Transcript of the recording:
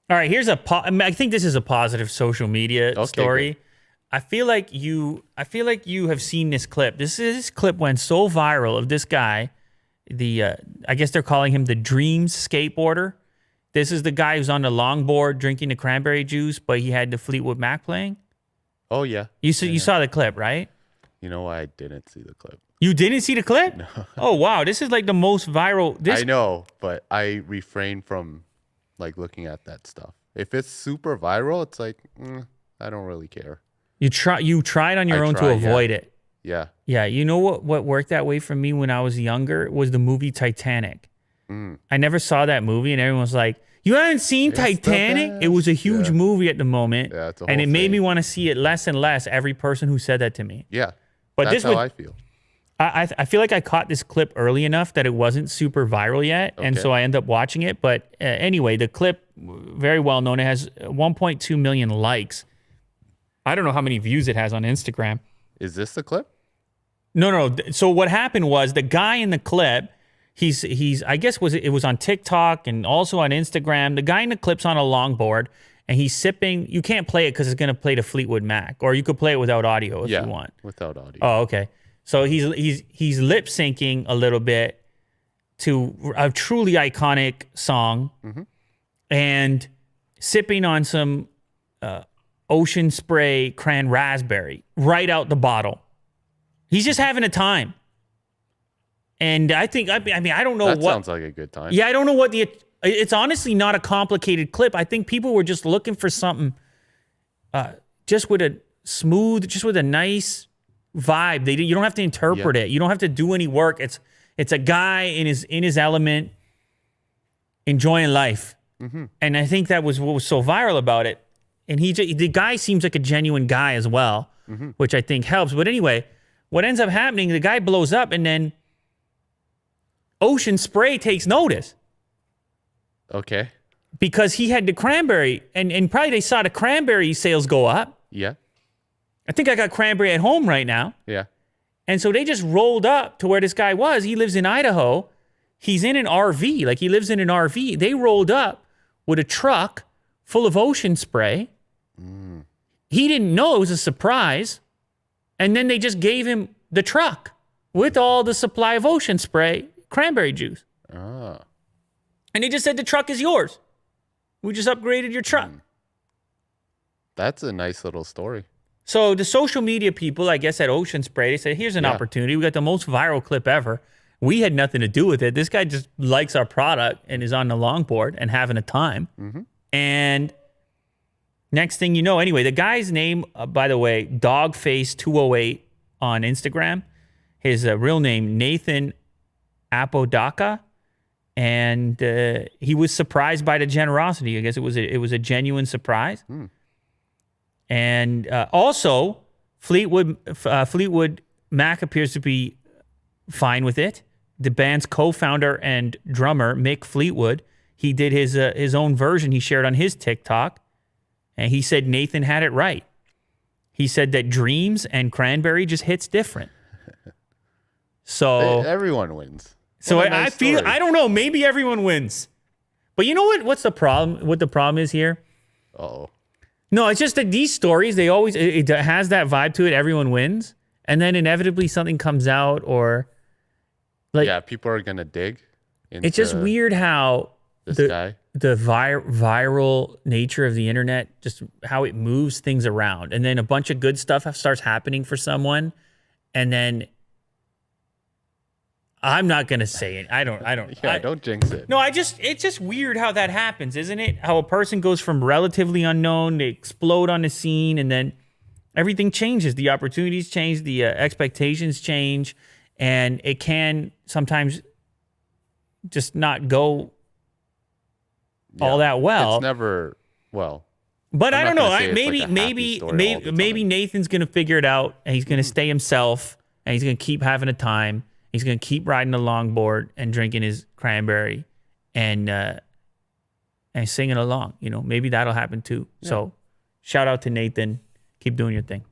All right, I think this is a positive social media story. Good. I feel like you have seen this clip. This clip went so viral of this guy. I guess they're calling him the Dreams Skateboarder. This is the guy who's on the longboard drinking the cranberry juice, but he had the Fleetwood Mac playing. Oh yeah. You saw the clip, right? You know why I didn't see the clip? You didn't see the clip? No. Oh wow, this is like the most viral. I know, but I refrain from like looking at that stuff. If it's super viral, it's like I don't really care. You tried on your own to avoid it. Yeah. Yeah, you know what worked that way for me when I was younger was the movie Titanic. I never saw that movie, and everyone was like, "You haven't seen Titanic?" It was a huge movie at the moment, and it made me want to see it less and less. Every person who said that to me. Yeah, but that's how I feel. I feel like I caught this clip early enough that it wasn't super viral yet, and so I ended up watching it. But anyway, the clip, very well known. It has 1.2 million likes. I don't know how many views it has on Instagram. Is this the clip? No. So what happened was the guy in the clip, he's I guess it was on TikTok and also on Instagram. The guy in the clip's on a longboard and he's sipping. You can't play it because it's going to play the Fleetwood Mac, or you could play it without audio if you want. Without audio. Oh, okay. So he's lip syncing a little bit to a truly iconic song, and sipping on some Ocean Spray Cran Raspberry right out the bottle. He's just having a time. And I think, I don't know that sounds like a good time. Yeah, I don't know what it's honestly not a complicated clip. I think people were just looking for something just with a nice vibe. You don't have to interpret it. You don't have to do any work. It's a guy in his element enjoying life. And I think that was what was so viral about it. And the guy seems like a genuine guy as well, which I think helps. But anyway, what ends up happening, the guy blows up and then Ocean Spray takes notice. Okay. Because he had the cranberry, and probably they saw the cranberry sales go up. Yeah. I think I got cranberry at home right now. Yeah. And so they just rolled up to where this guy was. He lives in Idaho. He's in an RV. Like, he lives in an RV. They rolled up with a truck full of Ocean Spray. He didn't know it was a surprise. And then they just gave him the truck with all the supply of Ocean Spray cranberry juice. Ah. And they just said, the truck is yours. We just upgraded your truck. That's a nice little story. So the social media people, I guess, at Ocean Spray, they said, here's an opportunity. We got the most viral clip ever. We had nothing to do with it. This guy just likes our product and is on the longboard and having a time. And next thing you know, anyway, the guy's name, by the way, Dogface208 on Instagram. His real name, Nathan Apodaca. And he was surprised by the generosity. I guess it was a genuine surprise. And also, Fleetwood Mac appears to be fine with it. The band's co-founder and drummer, Mick Fleetwood, he did his own version he shared on his TikTok. And he said Nathan had it right. He said that Dreams and Cranberry just hits different. So everyone wins. So I feel, I don't know, maybe everyone wins. But you know what? What's the problem? What the problem is here? Uh-oh. No, it's just that these stories, they always, it has that vibe to it. Everyone wins. And then inevitably something comes out, or like, yeah, people are going to dig into it's just weird how guy. The viral nature of the internet, just how it moves things around. And then a bunch of good stuff starts happening for someone. And then I'm not going to say it. I don't. Don't jinx it. No, it's just weird how that happens, isn't it? How a person goes from relatively unknown, they explode on the scene, and then everything changes. The opportunities change, the expectations change, and it can sometimes just not go all that well. It's never well. But I don't know. Maybe Maybe Nathan's going to figure it out, and he's going to stay himself, and he's going to keep having a time. He's going to keep riding the longboard and drinking his cranberry and singing along. You know, maybe that'll happen too. Yeah. So shout out to Nathan. Keep doing your thing.